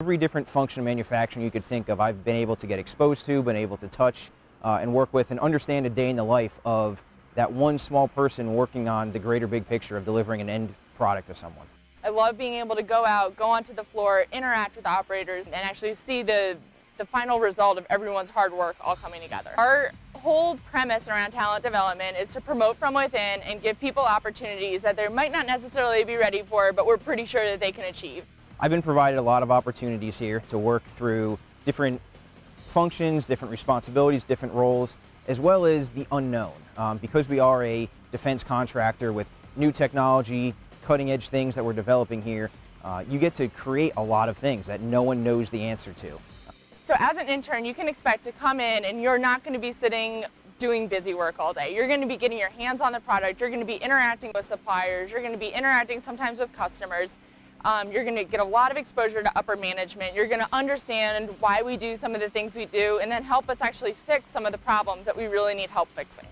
Every different function of manufacturing you could think of, I've been able to get exposed to, been able to touch and work with and understand a day in the life of that one small person working on the greater big picture of delivering an end product to someone. I love being able to go out, go onto the floor, interact with operators, and actually see the final result of everyone's hard work all coming together. Our whole premise around talent development is to promote from within and give people opportunities that they might not necessarily be ready for, but we're pretty sure that they can achieve. I've been provided a lot of opportunities here to work through different functions, different responsibilities, different roles, as well as the unknown. Because we are a defense contractor with new technology, cutting edge things that we're developing here, you get to create a lot of things that no one knows the answer to. So as an intern, you can expect to come in and you're not going to be sitting doing busy work all day. You're going to be getting your hands on the product, you're going to be interacting with suppliers, you're going to be interacting sometimes with customers. You're going to get a lot of exposure to upper management. You're going to understand why we do some of the things we do and then help us actually fix some of the problems that we really need help fixing.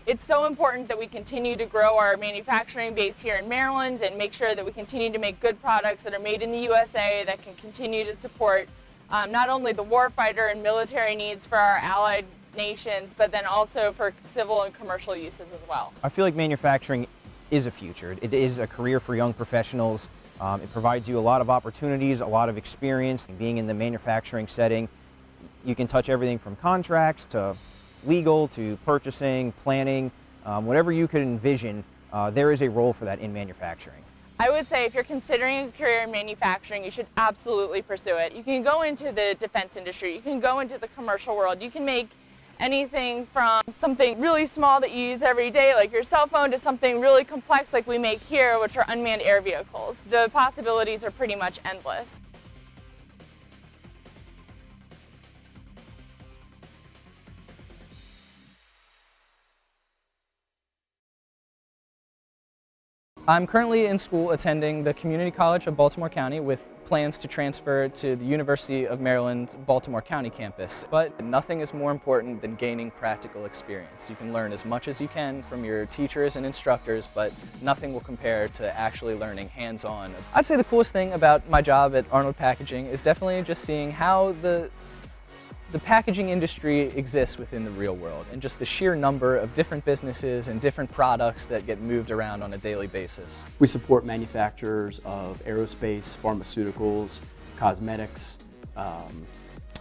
It's so important that we continue to grow our manufacturing base here in Maryland and make sure that we continue to make good products that are made in the USA that can continue to support not only the warfighter and military needs for our allied nations, but then also for civil and commercial uses as well. I feel like manufacturing is a future. It is a career for young professionals. It provides you a lot of opportunities, a lot of experience. Being in the manufacturing setting, you can touch everything from contracts to legal to purchasing, planning, whatever you could envision, there is a role for that in manufacturing. I would say if you're considering a career in manufacturing, you should absolutely pursue it. You can go into the defense industry, you can go into the commercial world, you can make anything from something really small that you use every day, like your cell phone, to something really complex like we make here, which are unmanned air vehicles. The possibilities are pretty much endless. I'm currently in school attending the Community College of Baltimore County with plans to transfer to the University of Maryland's Baltimore County campus. But nothing is more important than gaining practical experience. You can learn as much as you can from your teachers and instructors, but nothing will compare to actually learning hands-on. I'd say the coolest thing about my job at Arnold Packaging is definitely just seeing how the packaging industry exists within the real world, and just the sheer number of different businesses and different products that get moved around on a daily basis. We support manufacturers of aerospace, pharmaceuticals, cosmetics,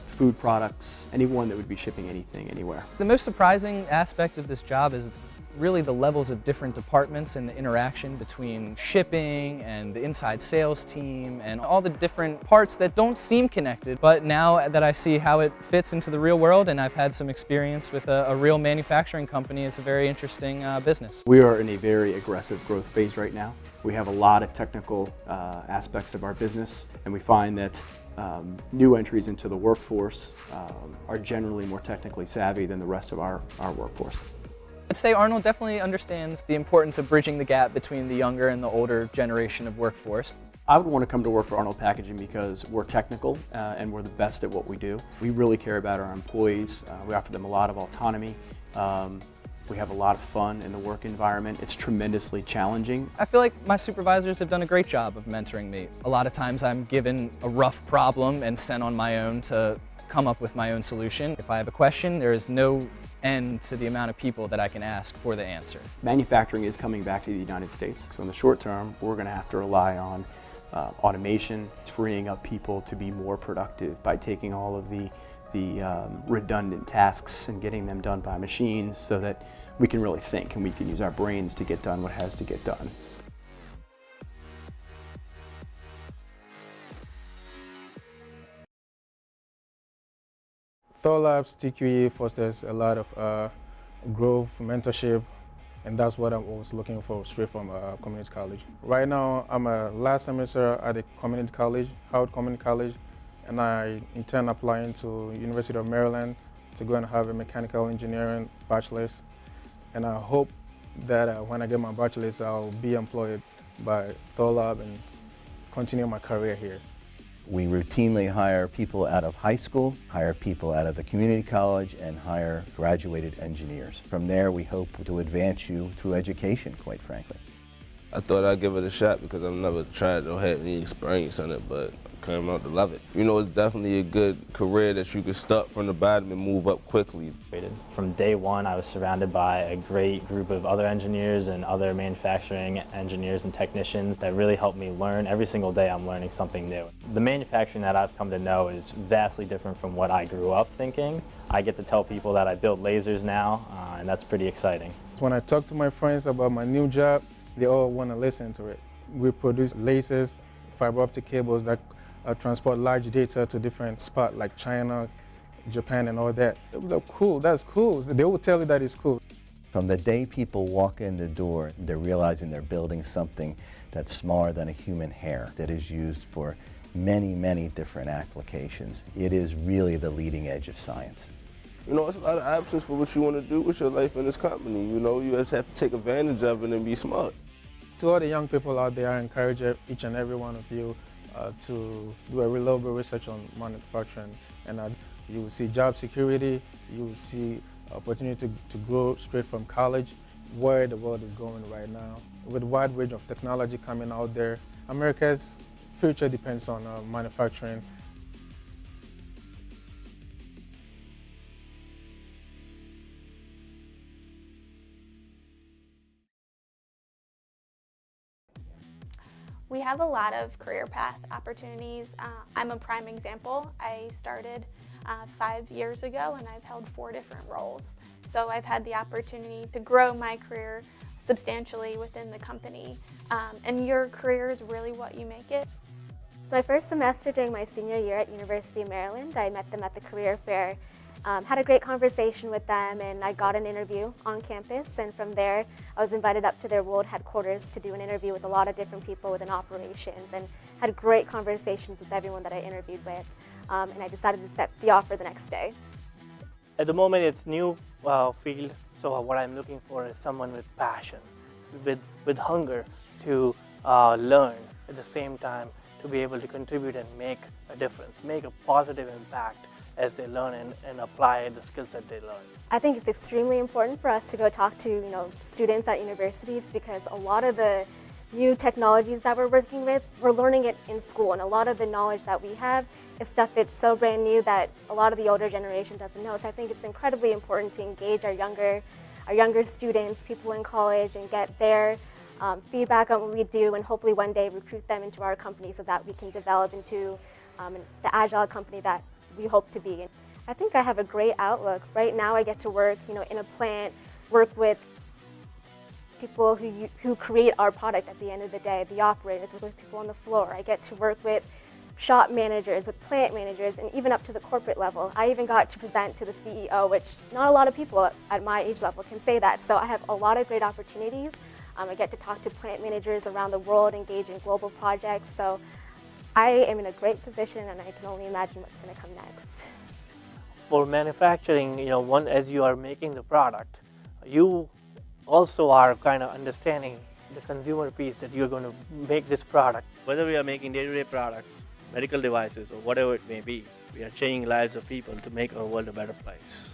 food products, anyone that would be shipping anything anywhere. The most surprising aspect of this job is really the levels of different departments and the interaction between shipping and the inside sales team and all the different parts that don't seem connected. But now that I see how it fits into the real world and I've had some experience with a real manufacturing company, it's a very interesting business. We are in a very aggressive growth phase right now. We have a lot of technical aspects of our business, and we find that new entries into the workforce are generally more technically savvy than the rest of our workforce. I'd say Arnold definitely understands the importance of bridging the gap between the younger and the older generation of workforce. I would want to come to work for Arnold Packaging because we're technical and we're the best at what we do. We really care about our employees. We offer them a lot of autonomy. We have a lot of fun in the work environment. It's tremendously challenging. I feel like my supervisors have done a great job of mentoring me. A lot of times I'm given a rough problem and sent on my own to come up with my own solution. If I have a question, there is no end to the amount of people that I can ask for the answer. Manufacturing is coming back to the United States, so in the short term, we're going to have to rely on automation, freeing up people to be more productive by taking all of the redundant tasks and getting them done by machines so that we can really think and we can use our brains to get done what has to get done. Thor Labs TQE fosters a lot of growth, mentorship, and that's what I was looking for straight from community college. Right now, I'm a last semester at the community college, Howard Community College, and I intend applying to University of Maryland to go and have a mechanical engineering bachelor's. And I hope that when I get my bachelor's, I'll be employed by Thor Lab and continue my career here. We routinely hire people out of high school, hire people out of the community college, and hire graduated engineers. From there, we hope to advance you through education, quite frankly. I thought I'd give it a shot because I've never tried or had any experience on it, but I came out to love it. You know, it's definitely a good career that you can start from the bottom and move up quickly. From day one, I was surrounded by a great group of other engineers and other manufacturing engineers and technicians that really helped me learn. Every single day I'm learning something new. The manufacturing that I've come to know is vastly different from what I grew up thinking. I get to tell people that I build lasers now, and that's pretty exciting. When I talk to my friends about my new job, they all want to listen to it. We produce lasers, fiber optic cables that transport large data to different spots like China, Japan, and all that. It was like, cool, that's cool. They will tell you that it's cool. From the day people walk in the door, they're realizing they're building something that's smaller than a human hair, that is used for many, many different applications. It is really the leading edge of science. You know, it's a lot of options for what you want to do with your life in this company. You know, you just have to take advantage of it and be smart. To all the young people out there, I encourage each and every one of you to do a little bit of research on manufacturing, and you will see job security, you will see opportunity to grow straight from college, where the world is going right now. With a wide range of technology coming out there, America's future depends on manufacturing. We have a lot of career path opportunities. I'm a prime example. I started 5 years ago and I've held 4 different roles. So I've had the opportunity to grow my career substantially within the company. And your career is really what you make it. My first semester during my senior year at University of Maryland, I met them at the career fair. Had a great conversation with them, and I got an interview on campus, and from there I was invited up to their world headquarters to do an interview with a lot of different people within operations, and had great conversations with everyone that I interviewed with, and I decided to accept the offer the next day. At the moment it's new field, so what I'm looking for is someone with passion, with hunger to learn, at the same time to be able to contribute and make a difference, make a positive impact as they learn and apply the skills that they learn. I think it's extremely important for us to go talk to students at universities, because a lot of the new technologies that we're working with, we're learning it in school, and a lot of the knowledge that we have is stuff that's so brand new that a lot of the older generation doesn't know. So I think it's incredibly important to engage our younger students, people in college, and get their feedback on what we do, and hopefully one day recruit them into our company so that we can develop into the agile company that we hope to be. I think I have a great outlook. Right now I get to work in a plant, work with people who create our product at the end of the day, the operators, with people on the floor. I get to work with shop managers, with plant managers, and even up to the corporate level. I even got to present to the CEO, which not a lot of people at my age level can say that. So I have a lot of great opportunities. I get to talk to plant managers around the world, engage in global projects. So I am in a great position, and I can only imagine what's going to come next. For manufacturing, as you are making the product, you also are kind of understanding the consumer piece that you're going to make this product. Whether we are making day-to-day products, medical devices, or whatever it may be, we are changing lives of people to make our world a better place.